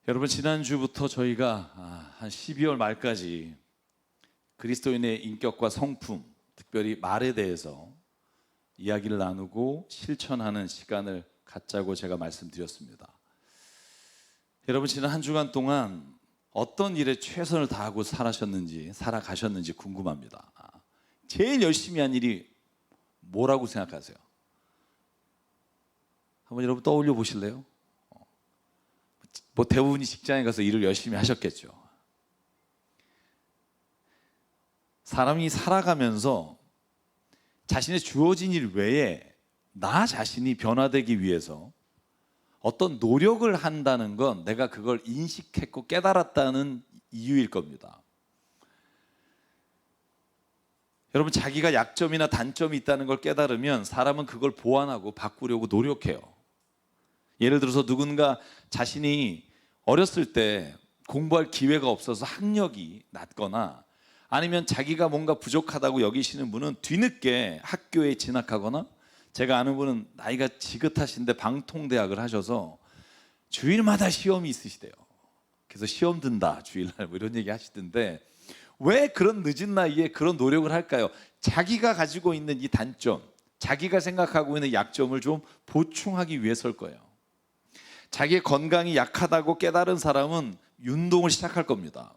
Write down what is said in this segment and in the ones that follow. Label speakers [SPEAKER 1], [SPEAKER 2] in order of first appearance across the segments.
[SPEAKER 1] 여러분, 지난주부터 저희가 한 12월 말까지 그리스도인의 인격과 성품, 특별히 말에 대해서 이야기를 나누고 실천하는 시간을 갖자고 제가 말씀드렸습니다. 여러분, 지난 한 주간 동안 어떤 일에 최선을 다하고 살아가셨는지 궁금합니다. 제일 열심히 한 일이 뭐라고 생각하세요? 한번 여러분 떠올려 보실래요? 뭐 대부분이 직장에 가서 일을 열심히 하셨겠죠. 사람이 살아가면서 자신의 주어진 일 외에 나 자신이 변화되기 위해서 어떤 노력을 한다는 건 내가 그걸 인식했고 깨달았다는 이유일 겁니다. 여러분, 자기가 약점이나 단점이 있다는 걸 깨달으면 사람은 그걸 보완하고 바꾸려고 노력해요. 예를 들어서 누군가 자신이 어렸을 때 공부할 기회가 없어서 학력이 낮거나 아니면 자기가 뭔가 부족하다고 여기시는 분은 뒤늦게 학교에 진학하거나, 제가 아는 분은 나이가 지긋하신데 방통대학을 하셔서 주일마다 시험이 있으시대요. 그래서 시험 든다 주일날 뭐 이런 얘기 하시던데, 왜 그런 늦은 나이에 그런 노력을 할까요? 자기가 가지고 있는 이 단점, 자기가 생각하고 있는 약점을 좀 보충하기 위해서일 거예요. 자기의 건강이 약하다고 깨달은 사람은 운동을 시작할 겁니다.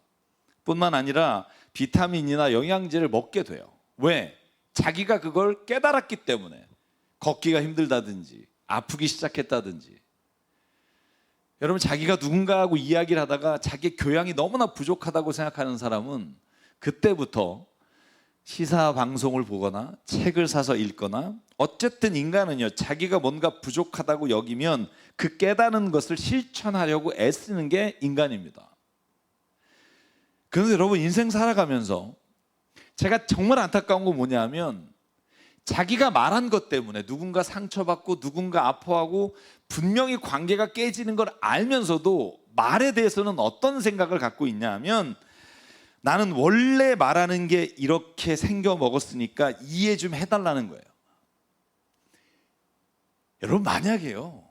[SPEAKER 1] 뿐만 아니라 비타민이나 영양제를 먹게 돼요. 왜? 자기가 그걸 깨달았기 때문에. 걷기가 힘들다든지 아프기 시작했다든지. 여러분, 자기가 누군가하고 이야기를 하다가 자기의 교양이 너무나 부족하다고 생각하는 사람은 그때부터 시사 방송을 보거나 책을 사서 읽거나, 어쨌든 인간은요, 자기가 뭔가 부족하다고 여기면 그 깨닫는 것을 실천하려고 애쓰는 게 인간입니다. 그런데 여러분, 인생 살아가면서 제가 정말 안타까운 건 뭐냐면, 자기가 말한 것 때문에 누군가 상처받고 누군가 아파하고 분명히 관계가 깨지는 걸 알면서도 말에 대해서는 어떤 생각을 갖고 있냐 하면, 나는 원래 말하는 게 이렇게 생겨 먹었으니까 이해 좀 해달라는 거예요. 여러분, 만약에요,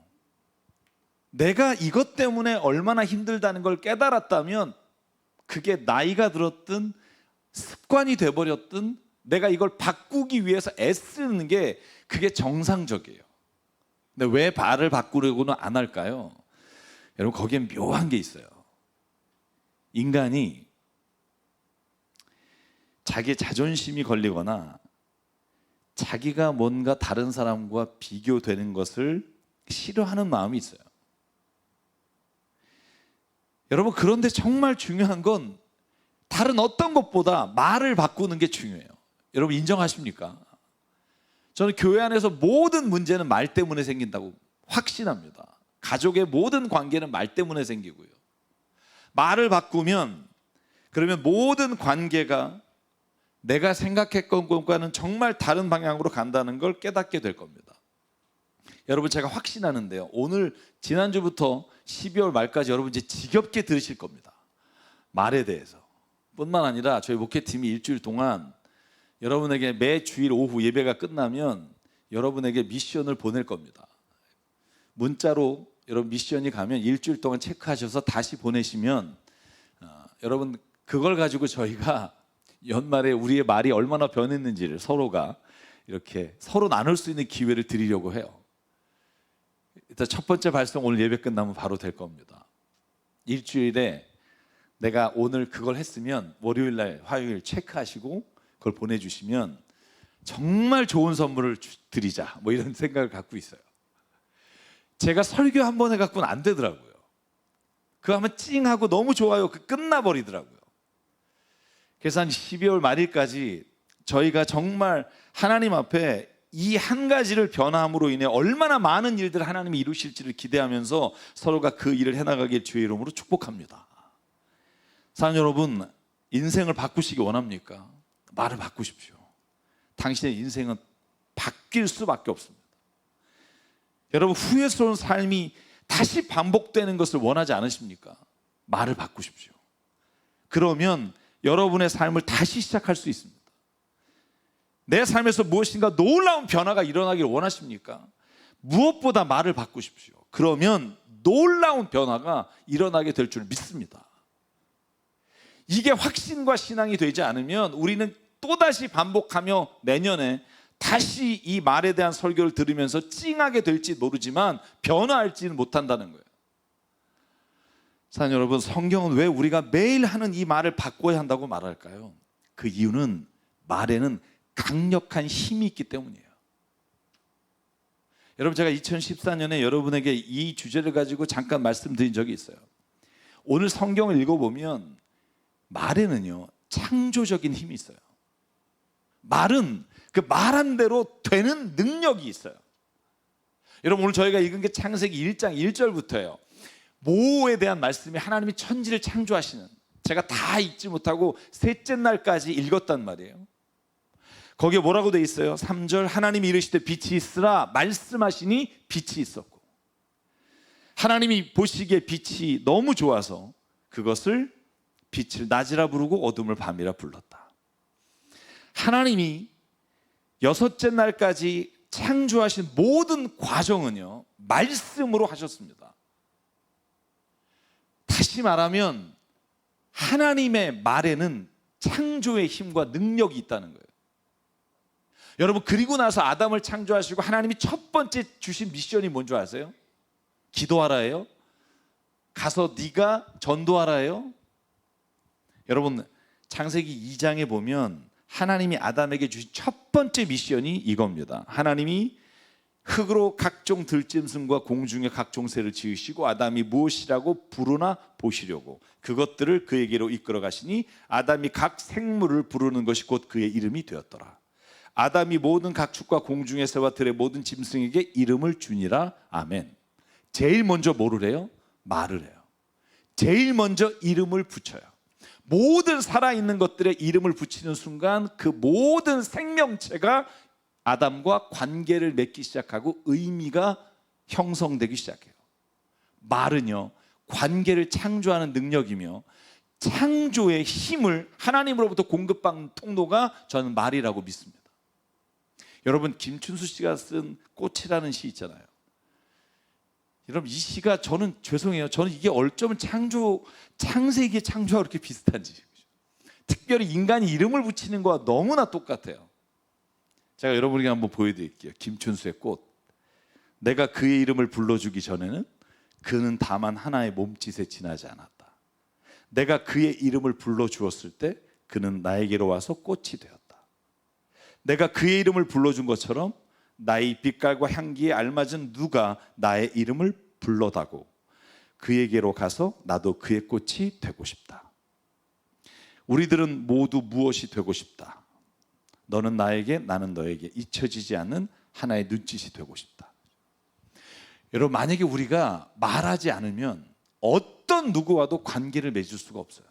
[SPEAKER 1] 내가 이것 때문에 얼마나 힘들다는 걸 깨달았다면 그게 나이가 들었든 습관이 돼버렸든 내가 이걸 바꾸기 위해서 애쓰는 게 그게 정상적이에요. 근데 왜 말을 바꾸려고는 안 할까요? 여러분, 거기엔 묘한 게 있어요. 인간이 자기의 자존심이 걸리거나 자기가 뭔가 다른 사람과 비교되는 것을 싫어하는 마음이 있어요. 여러분, 그런데 정말 중요한 건 다른 어떤 것보다 말을 바꾸는 게 중요해요. 여러분, 인정하십니까? 저는 교회 안에서 모든 문제는 말 때문에 생긴다고 확신합니다. 가족의 모든 관계는 말 때문에 생기고요. 말을 바꾸면 그러면 모든 관계가 내가 생각했던 것과는 정말 다른 방향으로 간다는 걸 깨닫게 될 겁니다. 여러분, 제가 확신하는데요, 오늘 지난주부터 12월 말까지 여러분 이제 지겹게 들으실 겁니다. 말에 대해서. 뿐만 아니라 저희 목회팀이 일주일 동안 여러분에게 매 주일 오후 예배가 끝나면 여러분에게 미션을 보낼 겁니다. 문자로 여러분 미션이 가면 일주일 동안 체크하셔서 다시 보내시면 여러분, 그걸 가지고 저희가 연말에 우리의 말이 얼마나 변했는지를 서로가 이렇게 서로 나눌 수 있는 기회를 드리려고 해요. 일단 첫 번째 발송 오늘 예배 끝나면 바로 될 겁니다. 일주일에 내가 오늘 그걸 했으면 월요일 날 화요일 체크하시고 그걸 보내주시면 정말 좋은 선물을 드리자, 뭐 이런 생각을 갖고 있어요. 제가 설교 한 번 해갖고는 안 되더라고요. 그거 하면 찡하고 너무 좋아요, 그 끝나버리더라고요. 그래서 한 12월 말일까지 저희가 정말 하나님 앞에 이 한 가지를 변함으로 인해 얼마나 많은 일들을 하나님이 이루실지를 기대하면서 서로가 그 일을 해나가길 주의 이름으로 축복합니다. 사랑하는 여러분, 인생을 바꾸시기 원합니까? 말을 바꾸십시오. 당신의 인생은 바뀔 수밖에 없습니다. 여러분, 후회스러운 삶이 다시 반복되는 것을 원하지 않으십니까? 말을 바꾸십시오. 그러면 여러분의 삶을 다시 시작할 수 있습니다. 내 삶에서 무엇인가 놀라운 변화가 일어나기를 원하십니까? 무엇보다 말을 바꾸십시오. 그러면 놀라운 변화가 일어나게 될 줄 믿습니다. 이게 확신과 신앙이 되지 않으면 우리는 또다시 반복하며 내년에 다시 이 말에 대한 설교를 들으면서 찡하게 될지 모르지만 변화할지는 못한다는 거예요. 사랑하는 여러분, 성경은 왜 우리가 매일 하는 이 말을 바꿔야 한다고 말할까요? 그 이유는 말에는 강력한 힘이 있기 때문이에요. 여러분, 제가 2014년에 여러분에게 이 주제를 가지고 잠깐 말씀드린 적이 있어요. 오늘 성경을 읽어보면 말에는요, 창조적인 힘이 있어요. 말은 그 말한 대로 되는 능력이 있어요. 여러분, 오늘 저희가 읽은 게 창세기 1장 1절부터예요. 모호에 대한 말씀이 하나님이 천지를 창조하시는, 제가 다 읽지 못하고 셋째 날까지 읽었단 말이에요. 거기에 뭐라고 돼 있어요? 3절, 하나님이 이르시되 빛이 있으라 말씀하시니 빛이 있었고, 하나님이 보시기에 빛이 너무 좋아서 그것을 빛을 낮이라 부르고 어둠을 밤이라 불렀다. 하나님이 여섯째 날까지 창조하신 모든 과정은요, 말씀으로 하셨습니다. 다시 말하면 하나님의 말에는 창조의 힘과 능력이 있다는 거예요. 여러분, 그리고 나서 아담을 창조하시고 하나님이 첫 번째 주신 미션이 뭔지 아세요? 기도하라예요? 가서 네가 전도하라예요? 여러분, 창세기 2장에 보면 하나님이 아담에게 주신 첫 번째 미션이 이겁니다. 하나님이 흙으로 각종 들짐승과 공중의 각종 새를 지으시고 아담이 무엇이라고 부르나 보시려고 그것들을 그에게로 이끌어 가시니 아담이 각 생물을 부르는 것이 곧 그의 이름이 되었더라. 아담이 모든 각축과 공중의 새와 들의 모든 짐승에게 이름을 주니라. 아멘. 제일 먼저 뭐를 해요? 말을 해요. 제일 먼저 이름을 붙여요. 모든 살아있는 것들의 이름을 붙이는 순간 그 모든 생명체가 아담과 관계를 맺기 시작하고 의미가 형성되기 시작해요. 말은요, 관계를 창조하는 능력이며 창조의 힘을 하나님으로부터 공급받는 통로가 저는 말이라고 믿습니다. 여러분, 김춘수 씨가 쓴 꽃이라는 시 있잖아요. 여러분, 이 시가 저는 죄송해요. 저는 이게 어쩌면 창세기의 창조와 그렇게 비슷한지, 특별히 인간이 이름을 붙이는 거와 너무나 똑같아요. 제가 여러분에게 한번 보여드릴게요. 김춘수의 꽃. 내가 그의 이름을 불러주기 전에는 그는 다만 하나의 몸짓에 지나지 않았다. 내가 그의 이름을 불러주었을 때 그는 나에게로 와서 꽃이 되었다. 내가 그의 이름을 불러준 것처럼 나의 빛깔과 향기에 알맞은 누가 나의 이름을 불러다고 그에게로 가서 나도 그의 꽃이 되고 싶다. 우리들은 모두 무엇이 되고 싶다. 너는 나에게, 나는 너에게 잊혀지지 않는 하나의 눈짓이 되고 싶다. 여러분, 만약에 우리가 말하지 않으면 어떤 누구와도 관계를 맺을 수가 없어요.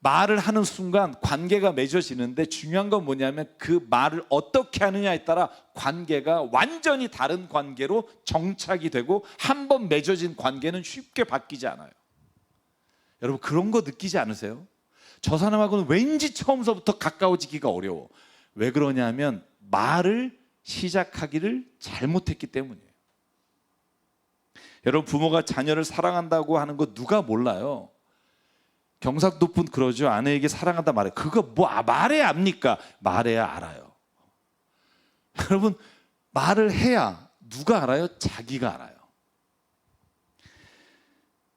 [SPEAKER 1] 말을 하는 순간 관계가 맺어지는데 중요한 건 뭐냐면 그 말을 어떻게 하느냐에 따라 관계가 완전히 다른 관계로 정착이 되고 한 번 맺어진 관계는 쉽게 바뀌지 않아요. 여러분, 그런 거 느끼지 않으세요? 저 사람하고는 왠지 처음서부터 가까워지기가 어려워. 왜 그러냐면 말을 시작하기를 잘못했기 때문이에요. 여러분, 부모가 자녀를 사랑한다고 하는 거 누가 몰라요? 경상도 분 그러죠. 아내에게 사랑한다 말해. 그거 뭐 말해야 압니까? 말해야 알아요. 여러분, 말을 해야 누가 알아요? 자기가 알아요.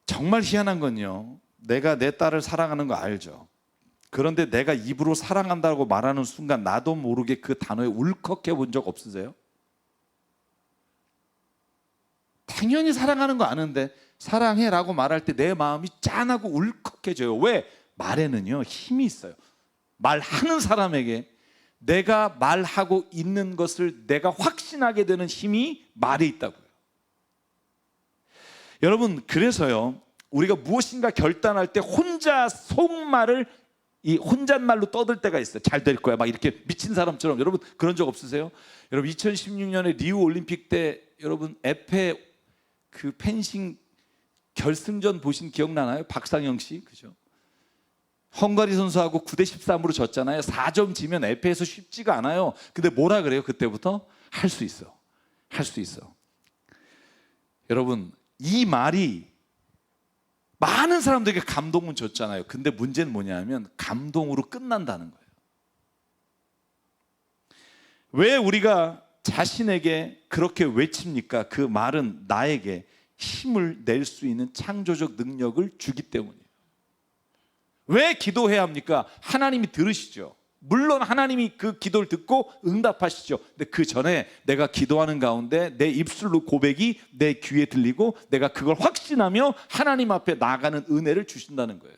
[SPEAKER 1] 정말 희한한 건요, 내가 내 딸을 사랑하는 거 알죠? 그런데 내가 입으로 사랑한다고 말하는 순간 나도 모르게 그 단어에 울컥해 본 적 없으세요? 당연히 사랑하는 거 아는데 사랑해라고 말할 때 내 마음이 짠하고 울컥해져요. 왜? 말에는요, 힘이 있어요. 말하는 사람에게 내가 말하고 있는 것을 내가 확신하게 되는 힘이 말에 있다고요. 여러분, 그래서요, 우리가 무엇인가 결단할 때 혼자 속말을 이 혼잣말로 떠들 때가 있어요. 잘 될 거야, 막 이렇게 미친 사람처럼. 여러분, 그런 적 없으세요? 여러분, 2016년에 리우 올림픽 때 여러분 에페 그 펜싱 결승전 보신 기억나나요? 박상영 씨, 그죠? 헝가리 선수하고 9대 13으로 졌잖아요. 4점 지면 에페에서 쉽지가 않아요. 근데 뭐라 그래요? 그때부터 할 수 있어, 할 수 있어. 여러분, 이 말이 많은 사람들에게 감동은 줬잖아요. 근데 문제는 뭐냐면 감동으로 끝난다는 거예요. 왜 우리가 자신에게 그렇게 외칩니까? 그 말은 나에게 힘을 낼 수 있는 창조적 능력을 주기 때문이에요. 왜 기도해야 합니까? 하나님이 들으시죠. 물론 하나님이 그 기도를 듣고 응답하시죠. 근데 그 전에 내가 기도하는 가운데 내 입술로 고백이 내 귀에 들리고 내가 그걸 확신하며 하나님 앞에 나가는 은혜를 주신다는 거예요.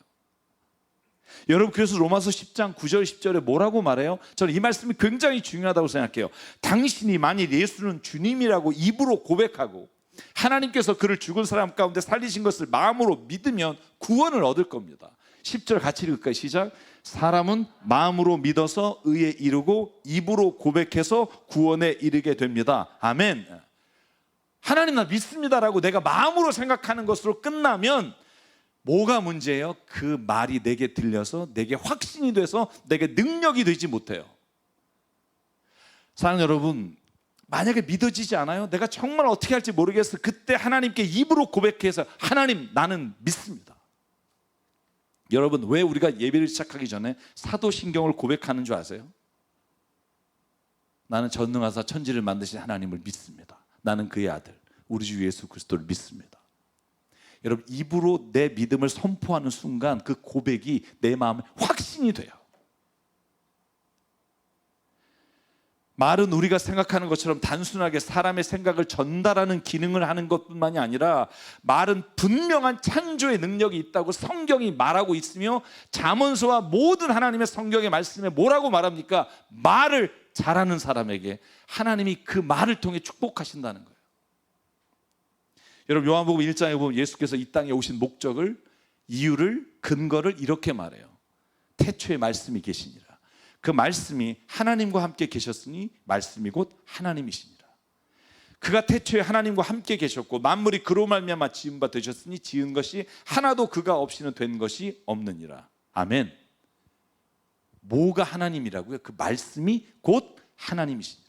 [SPEAKER 1] 여러분, 그래서 로마서 10장 9절 10절에 뭐라고 말해요? 저는 이 말씀이 굉장히 중요하다고 생각해요. 당신이 만일 예수는 주님이라고 입으로 고백하고 하나님께서 그를 죽은 사람 가운데 살리신 것을 마음으로 믿으면 구원을 얻을 겁니다. 10절 같이 읽을까요? 시작. 사람은 마음으로 믿어서 의에 이르고 입으로 고백해서 구원에 이르게 됩니다. 아멘. 하나님 나 믿습니다라고 내가 마음으로 생각하는 것으로 끝나면 뭐가 문제예요? 그 말이 내게 들려서 내게 확신이 돼서 내게 능력이 되지 못해요. 사랑하는 여러분, 만약에 믿어지지 않아요? 내가 정말 어떻게 할지 모르겠어요. 그때 하나님께 입으로 고백해서 하나님 나는 믿습니다. 여러분, 왜 우리가 예배를 시작하기 전에 사도신경을 고백하는 줄 아세요? 나는 전능하사 천지를 만드신 하나님을 믿습니다. 나는 그의 아들 우리 주 예수 그리스도를 믿습니다. 여러분, 입으로 내 믿음을 선포하는 순간 그 고백이 내 마음에 확신이 돼요. 말은 우리가 생각하는 것처럼 단순하게 사람의 생각을 전달하는 기능을 하는 것뿐만이 아니라 말은 분명한 창조의 능력이 있다고 성경이 말하고 있으며 잠언서와 모든 하나님의 성경의 말씀에 뭐라고 말합니까? 말을 잘하는 사람에게 하나님이 그 말을 통해 축복하신다는 거예요. 여러분, 요한복음 1장에 보면 예수께서 이 땅에 오신 목적을, 이유를, 근거를 이렇게 말해요. 태초에 말씀이 계시니라. 그 말씀이 하나님과 함께 계셨으니 말씀이 곧 하나님이시니라. 그가 태초에 하나님과 함께 계셨고 만물이 그로 말미암아 지은 바 되셨으니 지은 것이 하나도 그가 없이는 된 것이 없느니라. 아멘. 뭐가 하나님이라고요? 그 말씀이 곧 하나님이시니라.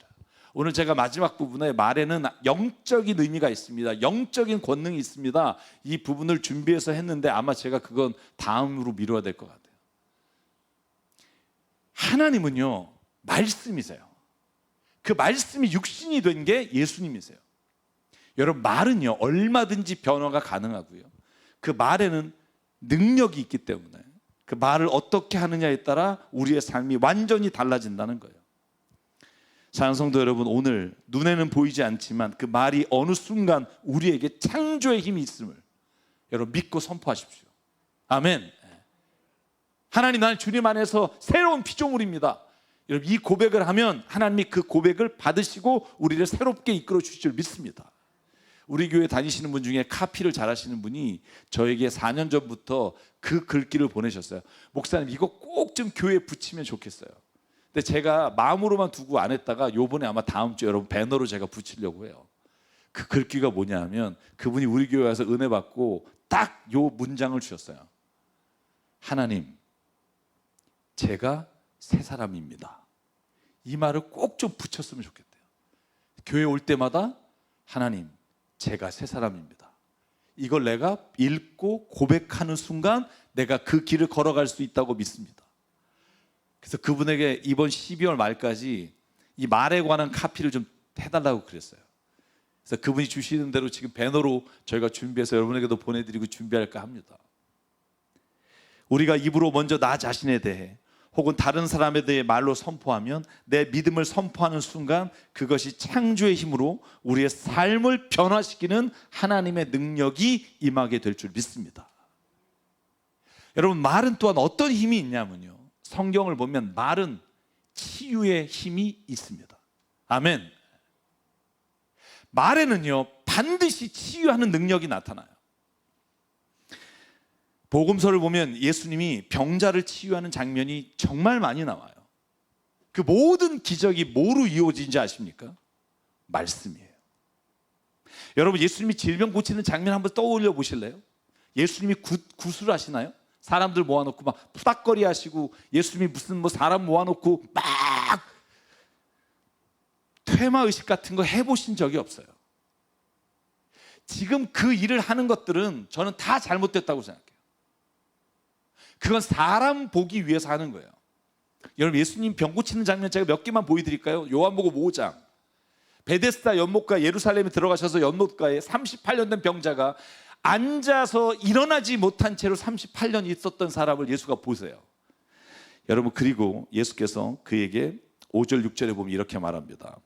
[SPEAKER 1] 오늘 제가 마지막 부분에 말에는 영적인 의미가 있습니다. 영적인 권능이 있습니다. 이 부분을 준비해서 했는데 아마 제가 그건 다음으로 미뤄야 될 것 같아요. 하나님은요, 말씀이세요. 그 말씀이 육신이 된 게 예수님이세요. 여러분, 말은요 얼마든지 변화가 가능하고요, 그 말에는 능력이 있기 때문에 그 말을 어떻게 하느냐에 따라 우리의 삶이 완전히 달라진다는 거예요. 사랑하는 성도 여러분, 오늘 눈에는 보이지 않지만 그 말이 어느 순간 우리에게 창조의 힘이 있음을 여러분 믿고 선포하십시오. 아멘. 하나님, 나는 주님 안에서 새로운 피조물입니다. 여러분, 이 고백을 하면 하나님이 그 고백을 받으시고 우리를 새롭게 이끌어 주실 줄 믿습니다. 우리 교회 다니시는 분 중에 카피를 잘하시는 분이 저에게 4년 전부터 그 글귀를 보내셨어요. 목사님, 이거 꼭 좀 교회에 붙이면 좋겠어요. 근데 제가 마음으로만 두고 안 했다가 요번에 아마 다음 주에 여러분 배너로 제가 붙이려고 해요. 그 글귀가 뭐냐 하면 그분이 우리 교회 와서 은혜 받고 딱 요 문장을 주셨어요. 하나님, 제가 새 사람입니다. 이 말을 꼭 좀 붙였으면 좋겠대요. 교회 올 때마다 하나님, 제가 새 사람입니다. 이걸 내가 읽고 고백하는 순간 내가 그 길을 걸어갈 수 있다고 믿습니다. 그래서 그분에게 이번 12월 말까지 이 말에 관한 카피를 좀 해달라고 그랬어요. 그래서 그분이 주시는 대로 지금 배너로 저희가 준비해서 여러분에게도 보내드리고 준비할까 합니다. 우리가 입으로 먼저 나 자신에 대해 혹은 다른 사람에 대해 말로 선포하면 내 믿음을 선포하는 순간 그것이 창조의 힘으로 우리의 삶을 변화시키는 하나님의 능력이 임하게 될 줄 믿습니다. 여러분, 말은 또한 어떤 힘이 있냐면요, 성경을 보면 말은 치유의 힘이 있습니다. 아멘. 말에는요 반드시 치유하는 능력이 나타나요. 복음서를 보면 예수님이 병자를 치유하는 장면이 정말 많이 나와요. 그 모든 기적이 뭐로 이루어진지 아십니까? 말씀이에요. 여러분, 예수님이 질병 고치는 장면 한번 떠올려 보실래요? 예수님이 굿을 하시나요? 사람들 모아놓고 막 푸닥거리 하시고, 예수님이 무슨 사람 모아놓고 막 퇴마의식 같은 거 해보신 적이 없어요. 지금 그 일을 하는 것들은 저는 다 잘못됐다고 생각해요. 그건 사람 보기 위해서 하는 거예요. 여러분, 예수님 병 고치는 장면 제가 몇 개만 보여드릴까요? 요한복음 5장. 베데스다 연못가 예루살렘에 들어가셔서 연못가에 38년 된 병자가 앉아서 일어나지 못한 채로 38년 있었던 사람을 예수가 보세요. 여러분, 그리고 예수께서 그에게 5절 6절에 보면 이렇게 말합니다.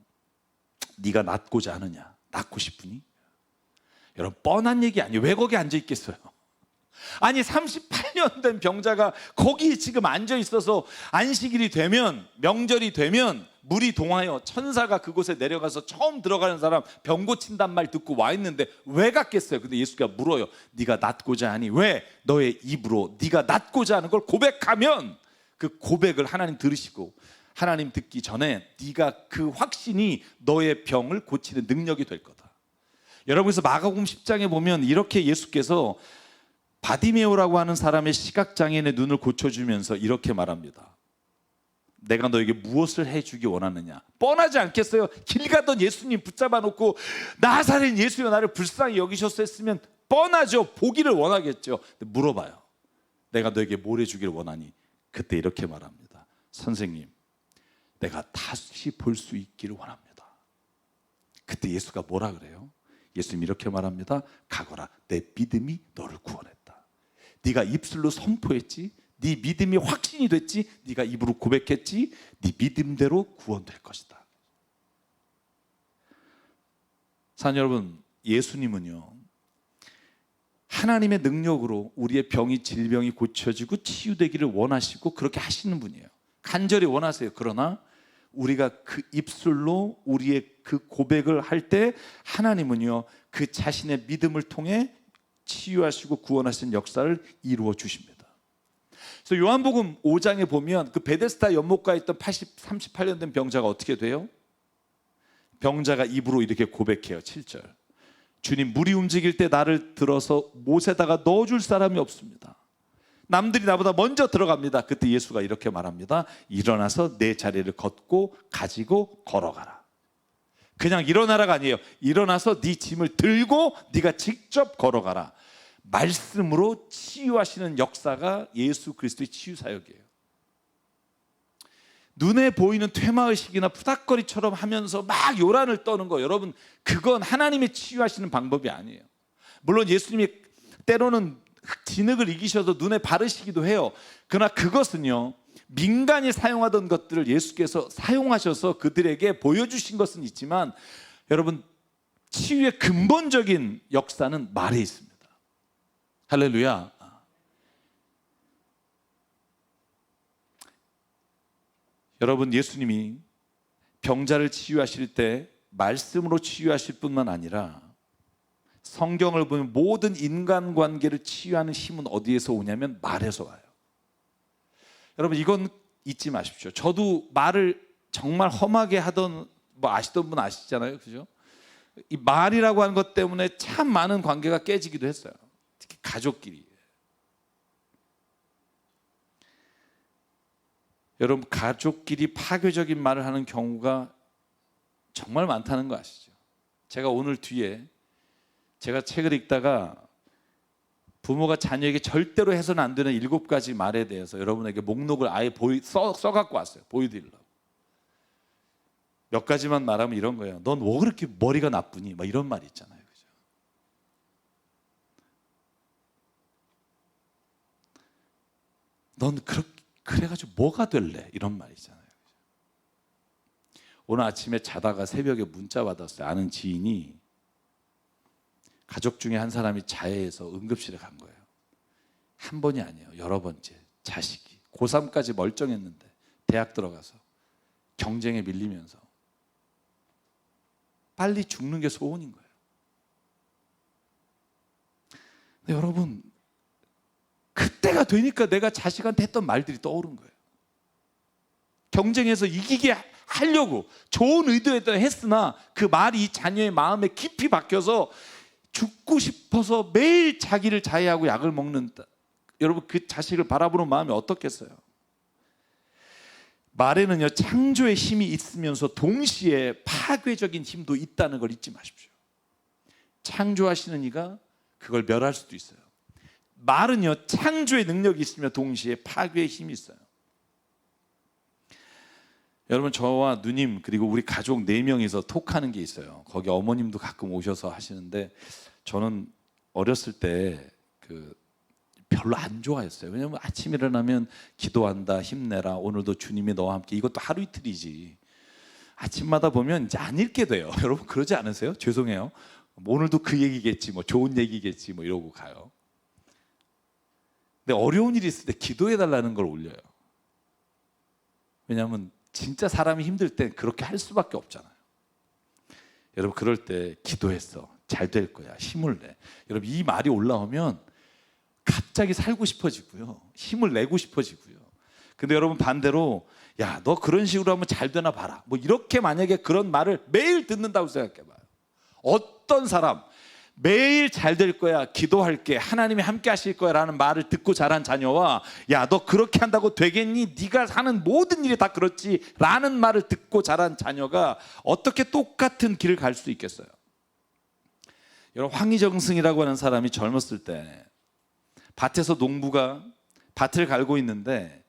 [SPEAKER 1] 네가 낫고자 하느냐? 낫고 싶으니? 여러분, 뻔한 얘기 아니에요. 왜 거기 앉아 있겠어요? 아니, 38년 된 병자가 거기 지금 앉아 있어서 안식일이 되면, 명절이 되면 물이 동하여 천사가 그곳에 내려가서 처음 들어가는 사람 병 고친단 말 듣고 와 있는데 왜 갔겠어요? 근데 예수가 물어요. 네가 낫고자 하니? 왜? 너의 입으로 네가 낫고자 하는 걸 고백하면 그 고백을 하나님 들으시고, 하나님 듣기 전에 네가 그 확신이 너의 병을 고치는 능력이 될 거다. 여러분, 그래서 마가복음 10장에 보면 이렇게 예수께서 바디메오라고 하는 사람의 시각장애인의 눈을 고쳐주면서 이렇게 말합니다. 내가 너에게 무엇을 해주기 원하느냐? 뻔하지 않겠어요? 길 가던 예수님 붙잡아 놓고 나사렛 예수여 나를 불쌍히 여기셨어 했으면 뻔하죠. 보기를 원하겠죠. 근데 물어봐요. 내가 너에게 뭘 해주기를 원하니? 그때 이렇게 말합니다. 선생님, 내가 다시 볼 수 있기를 원합니다. 그때 예수가 뭐라 그래요? 예수님 이렇게 말합니다. 가거라, 내 믿음이 너를 구원했다. 네가 입술로 선포했지, 네 믿음이 확신이 됐지, 네가 입으로 고백했지, 네 믿음대로 구원될 것이다. 사랑하는 여러분, 예수님은요 하나님의 능력으로 우리의 병이, 질병이 고쳐지고 치유되기를 원하시고 그렇게 하시는 분이에요. 간절히 원하세요. 그러나 우리가 그 입술로 우리의 그 고백을 할 때 하나님은요 그 자신의 믿음을 통해 치유하시고 구원하시는 역사를 이루어 주십니다. 그래서 요한복음 5장에 보면 그 베데스다 연못가에 있던 38년 된 병자가 어떻게 돼요? 병자가 입으로 이렇게 고백해요. 7절. 주님, 물이 움직일 때 나를 들어서 못에다가 넣어줄 사람이 없습니다. 남들이 나보다 먼저 들어갑니다. 그때 예수가 이렇게 말합니다. 일어나서 내 자리를 걷고 가지고 걸어가라. 그냥 일어나라가 아니에요. 일어나서 네 짐을 들고 네가 직접 걸어가라. 말씀으로 치유하시는 역사가 예수 그리스도의 치유 사역이에요. 눈에 보이는 퇴마의식이나 푸닥거리처럼 하면서 막 요란을 떠는 거, 여러분, 그건 하나님의 치유하시는 방법이 아니에요. 물론 예수님이 때로는 진흙을 이기셔서 눈에 바르시기도 해요. 그러나 그것은요 민간이 사용하던 것들을 예수께서 사용하셔서 그들에게 보여주신 것은 있지만, 여러분, 치유의 근본적인 역사는 말에 있습니다. 할렐루야. 여러분, 예수님이 병자를 치유하실 때 말씀으로 치유하실 뿐만 아니라 성경을 보면 모든 인간관계를 치유하는 힘은 어디에서 오냐면 말에서 와요. 여러분, 이건 잊지 마십시오. 저도 말을 정말 험하게 하던, 뭐 아시던 분 아시잖아요, 그죠? 이 말이라고 하는 것 때문에 참 많은 관계가 깨지기도 했어요. 특히 가족끼리. 여러분, 가족끼리 파괴적인 말을 하는 경우가 정말 많다는 거 아시죠? 제가 오늘 뒤에 제가 책을 읽다가 부모가 자녀에게 절대로 해서는 안 되는 7가지 말에 대해서 여러분에게 목록을 아예 써갖고 왔어요. 보여드리려고. 몇 가지만 말하면 이런 거예요. 넌 왜 그렇게 머리가 나쁘니? 막 이런 말이 있잖아요. 그죠? 넌 그래가지고 뭐가 될래? 이런 말이 있잖아요. 그죠? 오늘 아침에 자다가 새벽에 문자 받았어요. 아는 지인이 가족 중에 한 사람이 자해해서 응급실에 간 거예요. 한 번이 아니에요. 여러 번째. 자식이 고3까지 멀쩡했는데 대학 들어가서 경쟁에 밀리면서 빨리 죽는 게 소원인 거예요. 근데 여러분, 그때가 되니까 내가 자식한테 했던 말들이 떠오른 거예요. 경쟁에서 이기게 하려고 좋은 의도에다 했으나 그 말이 자녀의 마음에 깊이 박혀서 죽고 싶어서 매일 자기를 자해하고 약을 먹는다. 여러분, 그 자식을 바라보는 마음이 어떻겠어요? 말에는요 창조의 힘이 있으면서 동시에 파괴적인 힘도 있다는 걸 잊지 마십시오. 창조하시는 이가 그걸 멸할 수도 있어요. 말은요, 창조의 능력이 있으며 동시에 파괴의 힘이 있어요. 여러분, 저와 누님 그리고 우리 가족 4명이서 톡하는 게 있어요. 거기 어머님도 가끔 오셔서 하시는데, 저는 어렸을 때 별로 안 좋아했어요. 왜냐하면 아침 일어나면 기도한다, 힘내라, 오늘도 주님이 너와 함께, 이것도 하루 이틀이지. 아침마다 보면 이제 안 읽게 돼요. 여러분 그러지 않으세요? 죄송해요. 오늘도 그 얘기겠지, 뭐 좋은 얘기겠지, 뭐 이러고 가요. 근데 어려운 일이 있을 때 기도해 달라는 걸 올려요. 왜냐하면 진짜 사람이 힘들 땐 그렇게 할 수밖에 없잖아요. 여러분 그럴 때 기도했어, 잘 될 거야, 힘을 내. 여러분 이 말이 올라오면 갑자기 살고 싶어지고요, 힘을 내고 싶어지고요. 근데 여러분 반대로, 야, 너 그런 식으로 하면 잘 되나 봐라, 뭐 이렇게 만약에 그런 말을 매일 듣는다고 생각해봐요. 어떤 사람 매일 잘 될 거야, 기도할게, 하나님이 함께 하실 거야 라는 말을 듣고 자란 자녀와, 야, 너 그렇게 한다고 되겠니? 네가 하는 모든 일이 다 그렇지 라는 말을 듣고 자란 자녀가 어떻게 똑같은 길을 갈 수 있겠어요? 여러분, 황희정승이라고 하는 사람이 젊었을 때 밭에서 농부가 밭을 갈고 있는데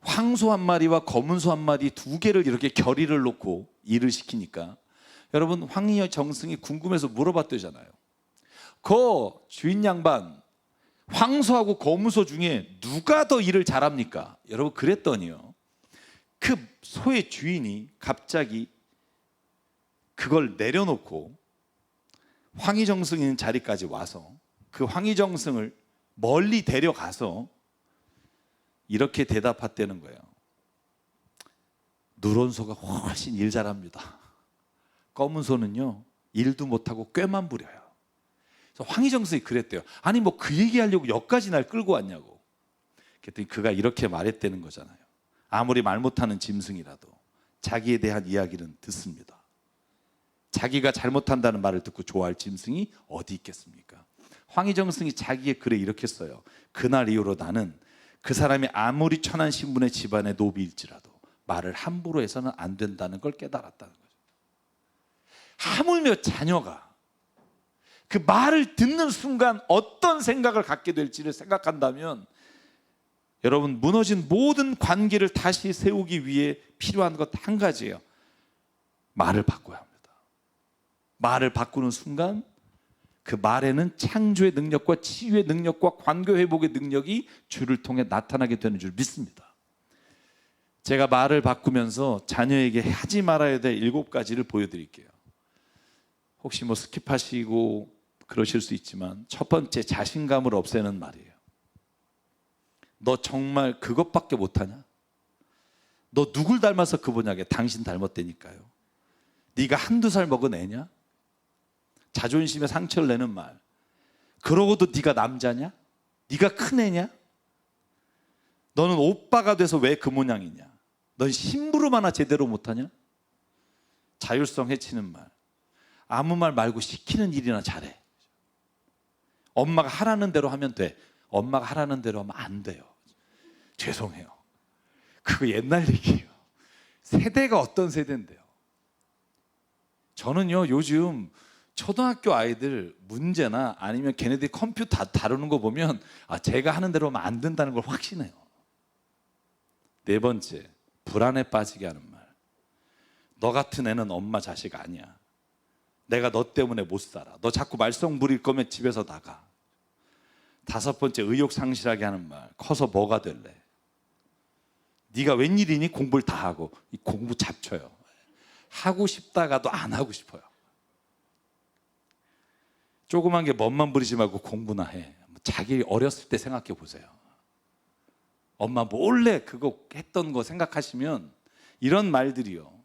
[SPEAKER 1] 황소 한 마리와 검은 소 한 마리 2개를 이렇게 결의를 놓고 일을 시키니까, 여러분 황희정승이 궁금해서 물어봤대잖아요. 그 주인 양반, 황소하고 검은소 중에 누가 더 일을 잘합니까? 여러분 그랬더니요, 그 소의 주인이 갑자기 그걸 내려놓고 황희정승 있는 자리까지 와서 그 황희정승을 멀리 데려가서 이렇게 대답했다는 거예요. 누런 소가 훨씬 일 잘합니다. 검은 소는요, 일도 못하고 꾀만 부려요. 황희정승이 그랬대요. 아니 뭐 그 얘기하려고 여기까지 날 끌고 왔냐고. 그랬더니 그가 이렇게 말했다는 거잖아요. 아무리 말 못하는 짐승이라도 자기에 대한 이야기는 듣습니다. 자기가 잘못한다는 말을 듣고 좋아할 짐승이 어디 있겠습니까? 황희정승이 자기의 글에 이렇게 써요. 그날 이후로 나는 그 사람이 아무리 천한 신분의 집안의 노비일지라도 말을 함부로 해서는 안 된다는 걸 깨달았다는 거죠. 하물며 자녀가 그 말을 듣는 순간 어떤 생각을 갖게 될지를 생각한다면, 여러분 무너진 모든 관계를 다시 세우기 위해 필요한 것 한 가지예요. 말을 바꿔야 합니다. 말을 바꾸는 순간 그 말에는 창조의 능력과 치유의 능력과 관계 회복의 능력이 주를 통해 나타나게 되는 줄 믿습니다. 제가 말을 바꾸면서 자녀에게 하지 말아야 될 7가지를 보여드릴게요. 혹시 뭐 스킵하시고 그러실 수 있지만, 첫 번째, 자신감을 없애는 말이에요. 너 정말 그것밖에 못하냐? 너 누굴 닮아서 그분에게 당신 닮았다니까요. 네가 한두 살 먹은 애냐? 자존심에 상처를 내는 말. 그러고도 네가 남자냐? 네가 큰 애냐? 너는 오빠가 돼서 왜 그 모양이냐? 넌 심부름 하나 제대로 못하냐? 자율성 해치는 말. 아무 말 말고 시키는 일이나 잘해. 엄마가 하라는 대로 하면 돼. 엄마가 하라는 대로 하면 안 돼요. 죄송해요. 그거 옛날 얘기예요. 세대가 어떤 세대인데요. 저는요, 요즘 초등학교 아이들 문제나 아니면 걔네들이 컴퓨터 다루는 거 보면, 제가 하는 대로 하면 안 된다는 걸 확신해요. 4번째, 불안에 빠지게 하는 말. 너 같은 애는 엄마 자식 아니야. 내가 너 때문에 못 살아. 너 자꾸 말썽 부릴 거면 집에서 나가. 5번째, 의욕 상실하게 하는 말. 커서 뭐가 될래? 네가 웬일이니? 공부를 다 하고. 이 공부 잡쳐요. 하고 싶다가도 안 하고 싶어요. 조그만 게 멋만 부리지 말고 공부나 해. 자기 어렸을 때 생각해 보세요. 엄마 몰래 그거 했던 거 생각하시면 이런 말들이요.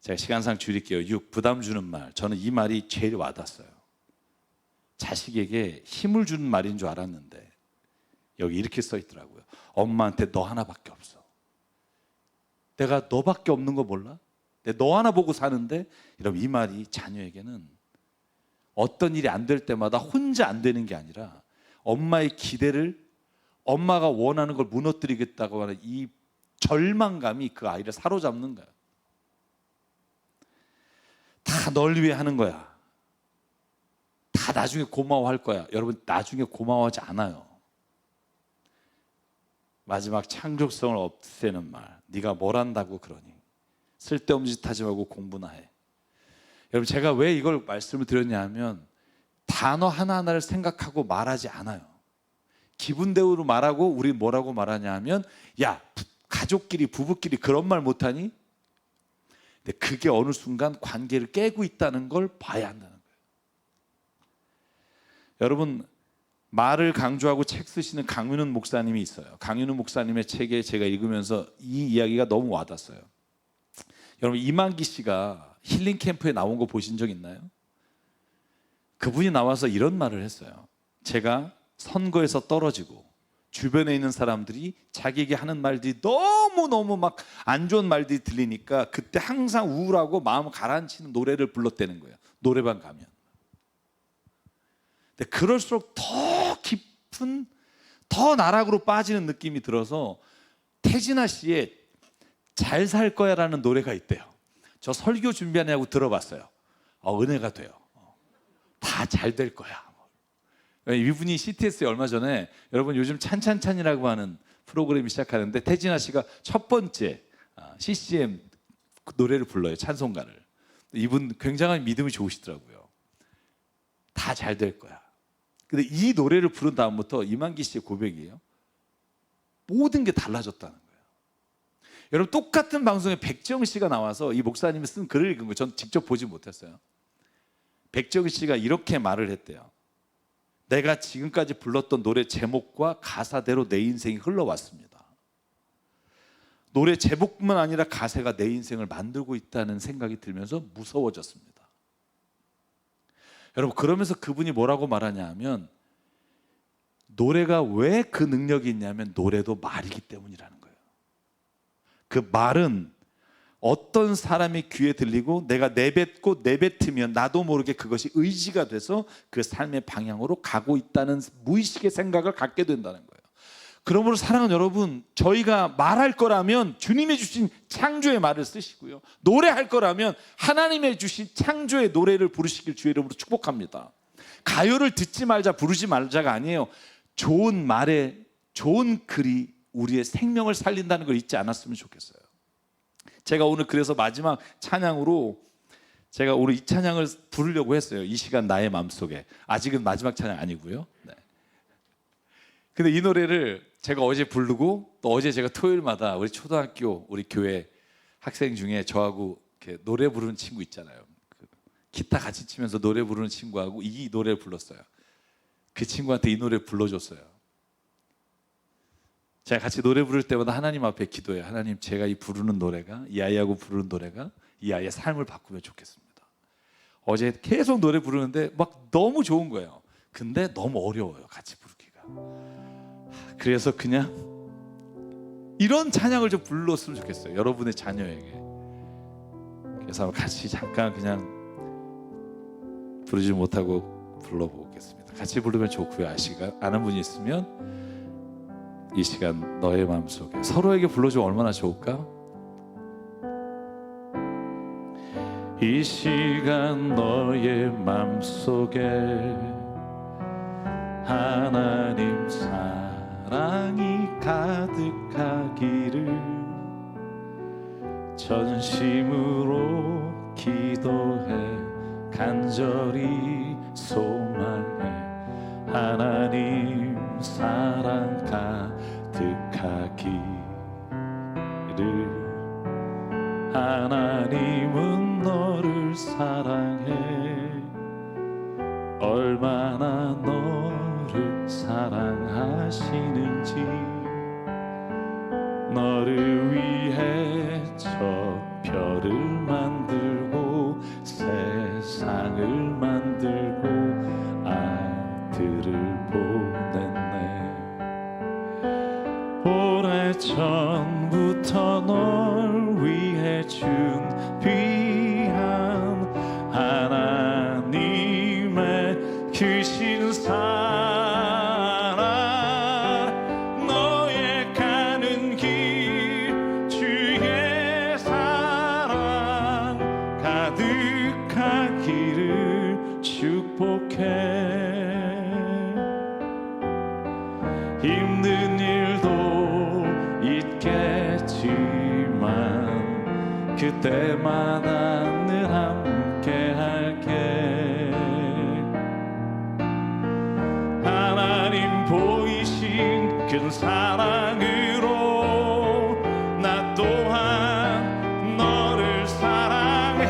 [SPEAKER 1] 제가 시간상 줄일게요. 6, 부담 주는 말. 저는 이 말이 제일 와닿았어요. 자식에게 힘을 주는 말인 줄 알았는데 여기 이렇게 써 있더라고요. 엄마한테 너 하나밖에 없어. 내가 너밖에 없는 거 몰라? 내가 너 하나 보고 사는데. 여러분 이 말이 자녀에게는 어떤 일이 안 될 때마다 혼자 안 되는 게 아니라 엄마의 기대를, 엄마가 원하는 걸 무너뜨리겠다고 하는 이 절망감이 그 아이를 사로잡는 거야. 다 널 위해 하는 거야. 다 나중에 고마워할 거야. 여러분, 나중에 고마워하지 않아요. 마지막 창조성을 없애는 말, 네가 뭘 한다고 그러니, 쓸데없는 짓 하지 말고 공부나 해. 여러분, 제가 왜 이걸 말씀을 드렸냐 하면 단어 하나하나를 생각하고 말하지 않아요. 기분대로 말하고, 우리 뭐라고 말하냐 하면, 야, 가족끼리, 부부끼리 그런 말 못하니? 근데 그게 어느 순간 관계를 깨고 있다는 걸 봐야 한다는 거예요. 여러분, 말을 강조하고 책 쓰시는 강윤은 목사님이 있어요. 강윤은 목사님의 책에 제가 읽으면서 이 이야기가 너무 와닿았어요. 여러분, 이만기 씨가 힐링 캠프에 나온 거 보신 적 있나요? 그분이 나와서 이런 말을 했어요. 제가 선거에서 떨어지고 주변에 있는 사람들이 자기에게 하는 말들이 너무너무 막 안 좋은 말들이 들리니까 그때 항상 우울하고 마음 가라앉히는 노래를 불렀다는 거예요. 노래방 가면. 근데 그럴수록 더 깊은, 더 나락으로 빠지는 느낌이 들어서 태진아 씨의 잘 살 거야 라는 노래가 있대요. 저 설교 준비하냐고 들어봤어요. 은혜가 돼요. 다 잘 될 거야. 이분이 CTS에 얼마 전에, 여러분 요즘 찬찬찬이라고 하는 프로그램이 시작하는데 태진아 씨가 첫 번째 CCM 노래를 불러요. 찬송가를. 이분 굉장한 믿음이 좋으시더라고요. 다 잘 될 거야. 근데 이 노래를 부른 다음부터 이만기 씨의 고백이에요. 모든 게 달라졌다는 거예요. 여러분, 똑같은 방송에 백지영 씨가 나와서 이 목사님이 쓴 글을 읽은 거예요. 전 직접 보지 못했어요. 백지영 씨가 이렇게 말을 했대요. 내가 지금까지 불렀던 노래 제목과 가사대로 내 인생이 흘러왔습니다. 노래 제목뿐만 아니라 가사가 내 인생을 만들고 있다는 생각이 들면서 무서워졌습니다. 여러분, 그러면서 그분이 뭐라고 말하냐 하면, 노래가 왜 그 능력이 있냐면 노래도 말이기 때문이라는 거예요. 그 말은 어떤 사람의 귀에 들리고 내가 내뱉고 내뱉으면 나도 모르게 그것이 의지가 돼서 그 삶의 방향으로 가고 있다는 무의식의 생각을 갖게 된다는 거예요. 그러므로 사랑하는 여러분, 저희가 말할 거라면 주님이 주신 창조의 말을 쓰시고요, 노래할 거라면 하나님의 주신 창조의 노래를 부르시길 주의 이름으로 축복합니다. 가요를 듣지 말자, 부르지 말자가 아니에요. 좋은 말에 좋은 글이 우리의 생명을 살린다는 걸 잊지 않았으면 좋겠어요. 제가 오늘 그래서 마지막 찬양으로 제가 오늘 이 찬양을 부르려고 했어요. 이 시간 나의 마음속에. 아직은 마지막 찬양 아니고요. 네. 근데 이 노래를 제가 어제 부르고, 또 어제 제가 토요일마다 우리 초등학교 우리 교회 학생 중에 저하고 이렇게 노래 부르는 친구 있잖아요. 기타 같이 치면서 노래 부르는 친구하고 이 노래를 불렀어요. 그 친구한테 이 노래 불러줬어요. 제가 같이 노래 부를 때마다 하나님 앞에 기도해요. 하나님, 제가 이 부르는 노래가, 이 아이하고 부르는 노래가 이 아이의 삶을 바꾸면 좋겠습니다. 어제 계속 노래 부르는데 막 너무 좋은 거예요. 근데 너무 어려워요, 같이 부르기가. 그래서 그냥 이런 찬양을 좀 불렀으면 좋겠어요, 여러분의 자녀에게. 그래서 같이 잠깐 그냥 부르지 못하고 불러보겠습니다. 같이 부르면 좋고요. 아는 분이 있으면 이 시간 너의 마음속에, 서로에게 불러주면 얼마나 좋을까? 이 시간 너의 마음속에 하나님 사랑이 가득하기를 전심으로 기도해 간절히 소망해. 하나님 사랑 가득하기를. 하나님은 너를 사랑해. 얼마나 너를 사랑하시는지. 너를 위해 저 별을 만들고 세상을 만들고 아들을 보냈네. 오래전부터 널 위해 준비한 하나님의 크신 사랑. 너의 가는 길 주의 사랑 가득하기를 축복해. 힘든 일도 있겠지만 그때마다 늘 함께 할게. 하나님 보이신 큰 사랑으로 나 또한 너를 사랑해.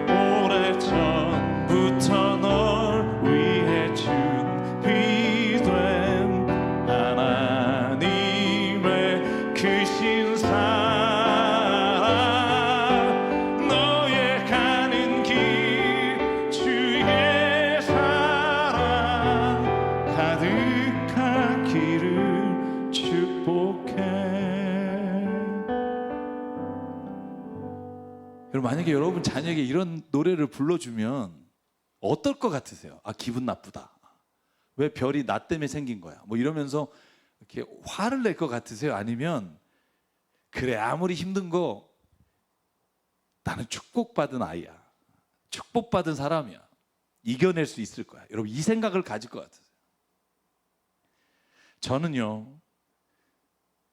[SPEAKER 1] 오래전부터 널 위해 준비된 하나님의 크신 사랑, 너의 가는 길 주의 사랑 가득하기를 축복해. 여러분, 만약에 여러분 자녀에게 이런 노래를 불러주면 어떨 것 같으세요? 아, 기분 나쁘다. 왜 별이 나 때문에 생긴 거야? 뭐 이러면서 이렇게 화를 낼 것 같으세요? 아니면 그래, 아무리 힘든 거 나는 축복받은 아이야, 축복받은 사람이야, 이겨낼 수 있을 거야. 여러분, 이 생각을 가질 것 같으세요? 저는요,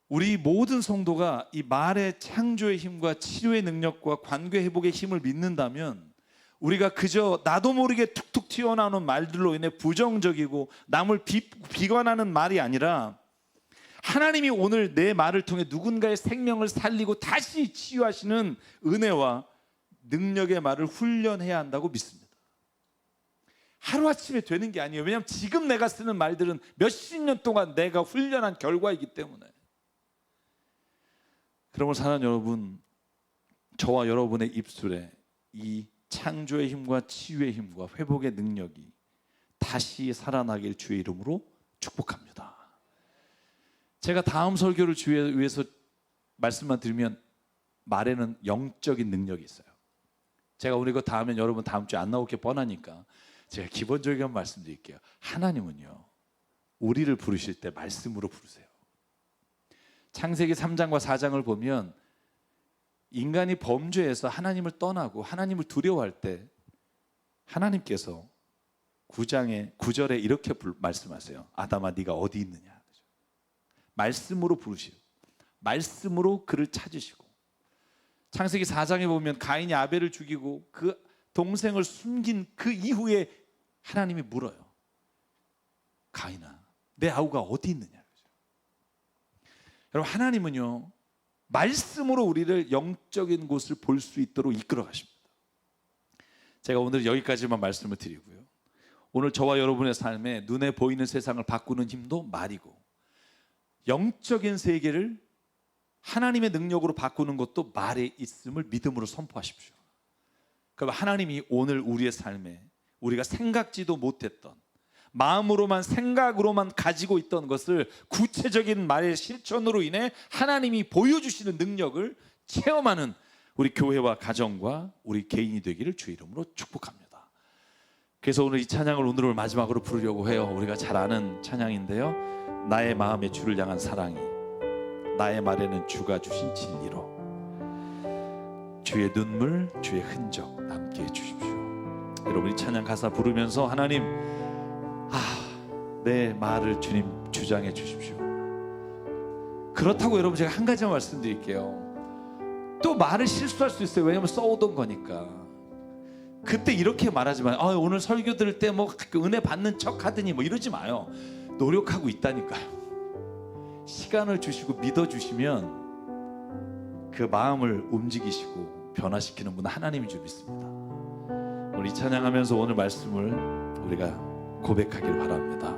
[SPEAKER 1] 우리 모든 성도가 이 말의 창조의 힘과 치료의 능력과 관계 회복의 힘을 믿는다면, 우리가 그저 나도 모르게 툭툭 튀어나오는 말들로 인해 부정적이고 남을 비관하는 말이 아니라, 하나님이 오늘 내 말을 통해 누군가의 생명을 살리고 다시 치유하시는 은혜와 능력의 말을 훈련해야 한다고 믿습니다. 하루아침에 되는 게 아니에요. 왜냐하면 지금 내가 쓰는 말들은 몇십 년 동안 내가 훈련한 결과이기 때문에. 그러므로 사랑하는 여러분, 저와 여러분의 입술에 이 창조의 힘과 치유의 힘과 회복의 능력이 다시 살아나길 주의 이름으로 축복합니다. 제가 다음 설교를 주에 위해서 말씀만 드리면, 말에는 영적인 능력이 있어요. 제가 오늘 이거 다 하면 여러분 다음 주에 안 나올 게 뻔하니까 제가 기본적인 한 말씀드릴게요. 하나님은요, 우리를 부르실 때 말씀으로 부르세요. 창세기 3장과 4장을 보면 인간이 범죄해서 하나님을 떠나고 하나님을 두려워할 때 하나님께서 9절에 이렇게 말씀하세요. 아담아, 네가 어디 있느냐. 말씀으로 부르시고 말씀으로 그를 찾으시고, 창세기 4장에 보면 가인이 아벨을 죽이고 그 동생을 숨긴 그 이후에 하나님이 물어요. 가인아, 내 아우가 어디 있느냐. 여러분, 하나님은요, 말씀으로 우리를 영적인 곳을 볼 수 있도록 이끌어 가십니다. 제가 오늘 여기까지만 말씀을 드리고요, 오늘 저와 여러분의 삶에 눈에 보이는 세상을 바꾸는 힘도 말이고, 영적인 세계를 하나님의 능력으로 바꾸는 것도 말에 있음을 믿음으로 선포하십시오. 그럼 하나님이 오늘 우리의 삶에 우리가 생각지도 못했던, 마음으로만 생각으로만 가지고 있던 것을 구체적인 말의 실천으로 인해 하나님이 보여주시는 능력을 체험하는 우리 교회와 가정과 우리 개인이 되기를 주의 이름으로 축복합니다. 그래서 오늘 이 찬양을 오늘 마지막으로 부르려고 해요. 우리가 잘 아는 찬양인데요, 나의 마음에 주를 향한 사랑이 나의 말에는 주가 주신 진리로 주의 눈물, 주의 흔적 남게 해주십시오. 여러분, 이 찬양 가사 부르면서 하나님, 내 말을 주님 주장해 주십시오. 그렇다고 여러분, 제가 한 가지만 말씀드릴게요. 또 말을 실수할 수 있어요. 왜냐하면 써오던 거니까. 그때 이렇게 말하지 마요. 오늘 설교 들을 때 뭐 은혜 받는 척 하더니 뭐 이러지 마요. 노력하고 있다니까요. 시간을 주시고 믿어주시면 그 마음을 움직이시고 변화시키는 분은 하나님인 줄 믿습니다. 우리 찬양하면서 오늘 말씀을 우리가 고백하길 바랍니다.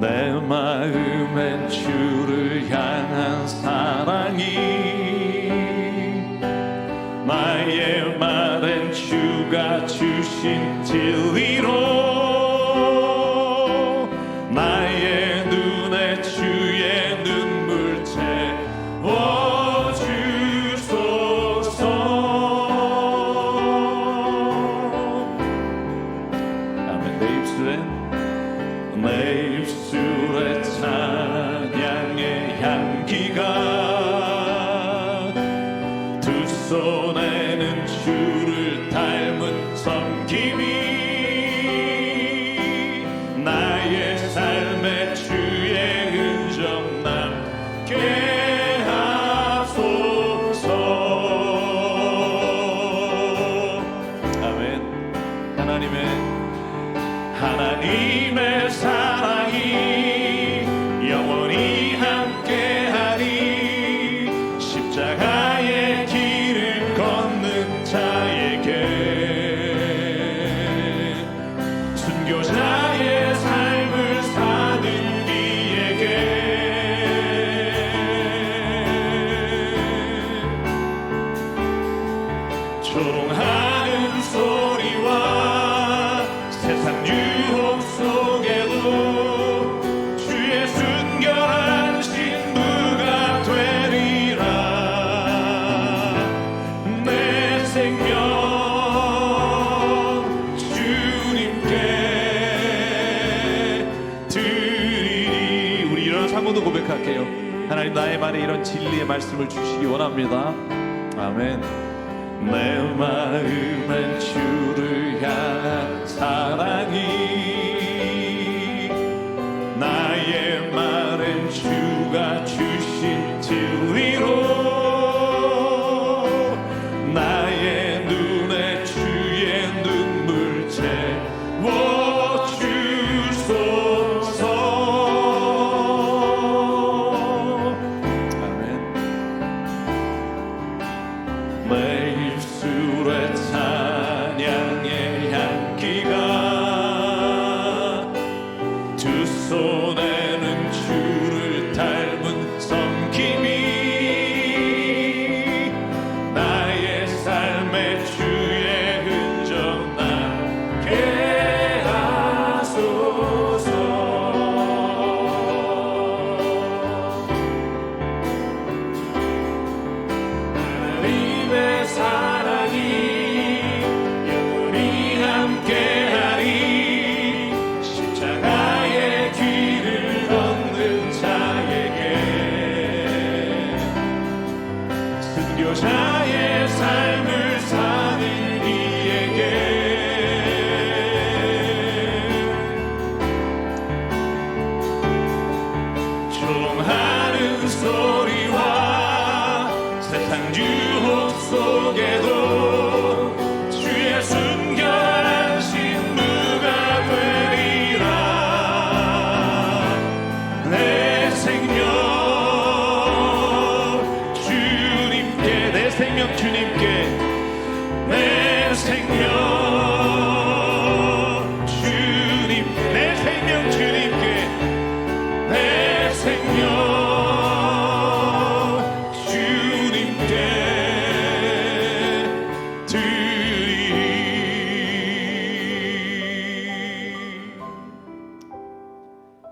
[SPEAKER 1] 내 마음엔 주를 향한 사랑이, 나의 말엔 주가 주신 진리로 나의 눈에 주의 눈물 채워주소서. 아멘. 내 입술에 찬양의 향기가, 두 손에는 주를 닮은 섬김이 하나님의 사랑이 영원히 함께하리. 십자가의 길을 걷는 자에게, 순교자의 삶을 사는 이에게, 조롱하는 소리와 세상 유혹 속에도 주의 순결한 신부가 되리라. 내 생명 주님께 드리리. 우리 이런 상고도 고백할게요. 하나님, 나의 말에 이런 진리의 말씀을 주시기 원합니다. 아멘. 내 마음은 주를 향한 사랑이, 나의 말은 주가 주신 진리로, 나의 눈에 주의 눈물 채워주소서. 아멘. 내 입술에 찬양의 향기가, 두 손에는 주를 닮은 섬김이, 나의 삶에 주의 흔적 나게 하소서. 하나님의 사랑이 영원히 함께하리. 십자가의 길을 걷는 자에게, 순교자의 삶을 사는 이에게, 조롱하는 소리와 세상 유혹 속에도 주의 순결한 신부가 되리라. 내 생명 주님께, 내 생명 주님께, 내 생명 주님, 내 생명 주님께, 내 생명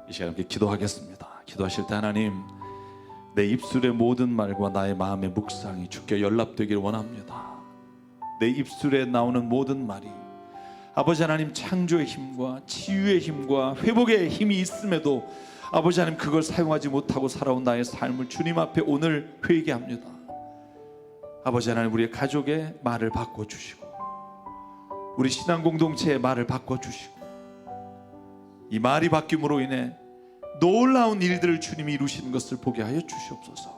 [SPEAKER 1] 이 시간 함께 기도하겠습니다. 기도하실 때 하나님, 내 입술의 모든 말과 나의 마음의 묵상이 주께 연락되길 원합니다. 내 입술에 나오는 모든 말이 아버지 하나님, 창조의 힘과 치유의 힘과 회복의 힘이 있음에도 아버지 하나님, 그걸 사용하지 못하고 살아온 나의 삶을 주님 앞에 오늘 회개합니다. 아버지 하나님, 우리의 가족의 말을 바꿔주시고, 우리 신앙 공동체의 말을 바꿔주시고, 이 말이 바뀜으로 인해 놀라운 일들을 주님이 이루시는 것을 보게 하여 주시옵소서.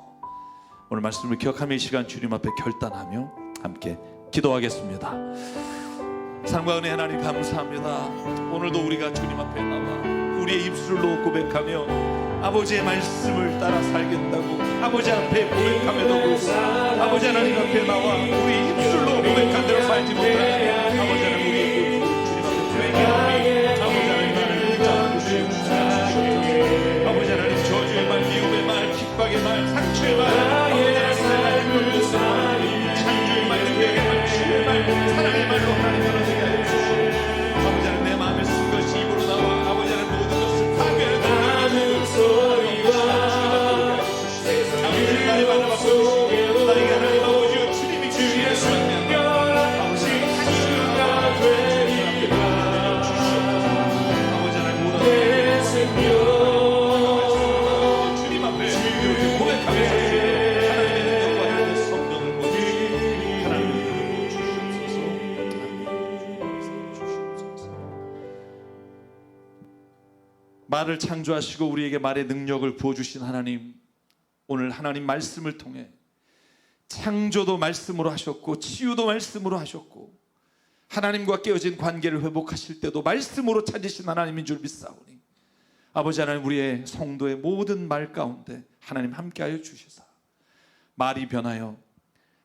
[SPEAKER 1] 오늘 말씀을 기억하며 이 시간 주님 앞에 결단하며 함께 기도하겠습니다. 사랑과 은혜 하나님 감사합니다. 오늘도 우리가 주님 앞에 나와 우리의 입술로 고백하며 아버지의 말씀을 따라 살겠다고 아버지 앞에 고백함에도 아버지 하나님 앞에 나와 우리 입술로 고백한 대로 살지 못하는 아버지 하나님, 우리 주님 앞에 고백합니다. 아버지 하나님, 나를 붙잡고 주시옵소서. 아버지 하나님, 저주의 말, 미움의 말, 핍박의 말, 상처의 말, 아버지 하나님, 창조의 말, 능력의 말, 치유의 말, 사랑의 말로 하나님 열어주게 하여 주시옵소서. 아버지 하나님, 내 마음에 쓴 것이 입으로 나와 아버지 하나님 모든 것을 파괴하는 소리와 아버지 나의 말을 바꿔주시고 나에게 하나님 아버지여 주님이 주시는 순결한 신주가 되리라. 아버지 하나님, 모든 내 생명 주님 앞에 이렇게 고백하면서 하나님의 능력과 하나님의 성령을 보여주시고 하나님의 능력을 주시옵소서. 말을 창조하시고 우리에게 말의 능력을 부어주신 하나님, 오늘 하나님 말씀을 통해 창조도 말씀으로 하셨고 치유도 말씀으로 하셨고 하나님과 깨어진 관계를 회복하실 때도 말씀으로 찾으신 하나님인 줄 믿사오니 아버지 하나님, 우리의 성도의 모든 말 가운데 하나님 함께하여 주시사 말이 변하여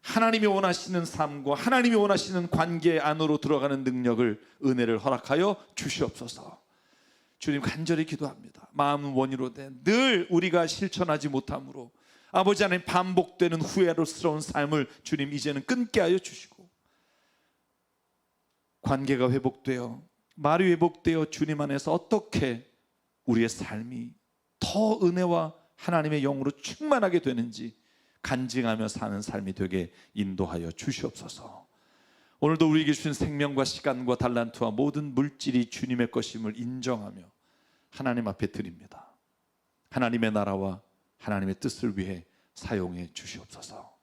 [SPEAKER 1] 하나님이 원하시는 삶과 하나님이 원하시는 관계 안으로 들어가는 능력을, 은혜를 허락하여 주시옵소서. 주님, 간절히 기도합니다. 마음은 원이로 된 늘 우리가 실천하지 못함으로 아버지 하나님, 반복되는 후회로스러운 삶을 주님 이제는 끊게 하여 주시고, 관계가 회복되어 말이 회복되어 주님 안에서 어떻게 우리의 삶이 더 은혜와 하나님의 영으로 충만하게 되는지 간증하며 사는 삶이 되게 인도하여 주시옵소서. 오늘도 우리에게 주신 생명과 시간과 달란트와 모든 물질이 주님의 것임을 인정하며 하나님 앞에 드립니다. 하나님의 나라와 하나님의 뜻을 위해 사용해 주시옵소서.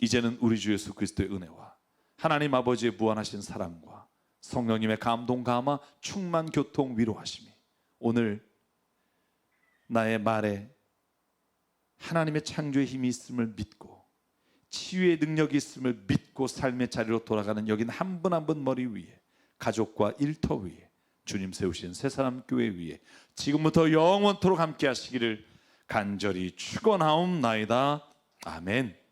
[SPEAKER 1] 이제는 우리 주 예수 그리스도의 은혜와 하나님 아버지의 무한하신 사랑과 성령님의 감동, 감화, 충만, 교통, 위로하심이 오늘 나의 말에 하나님의 창조의 힘이 있음을 믿고 치유의 능력이 있음을 믿고 삶의 자리로 돌아가는 여긴 한 분 한 분 머리 위에, 가족과 일터 위에, 주님 세우신 새사람 교회 위에 지금부터 영원토록 함께 하시기를 간절히 축원하옵나이다. 아멘.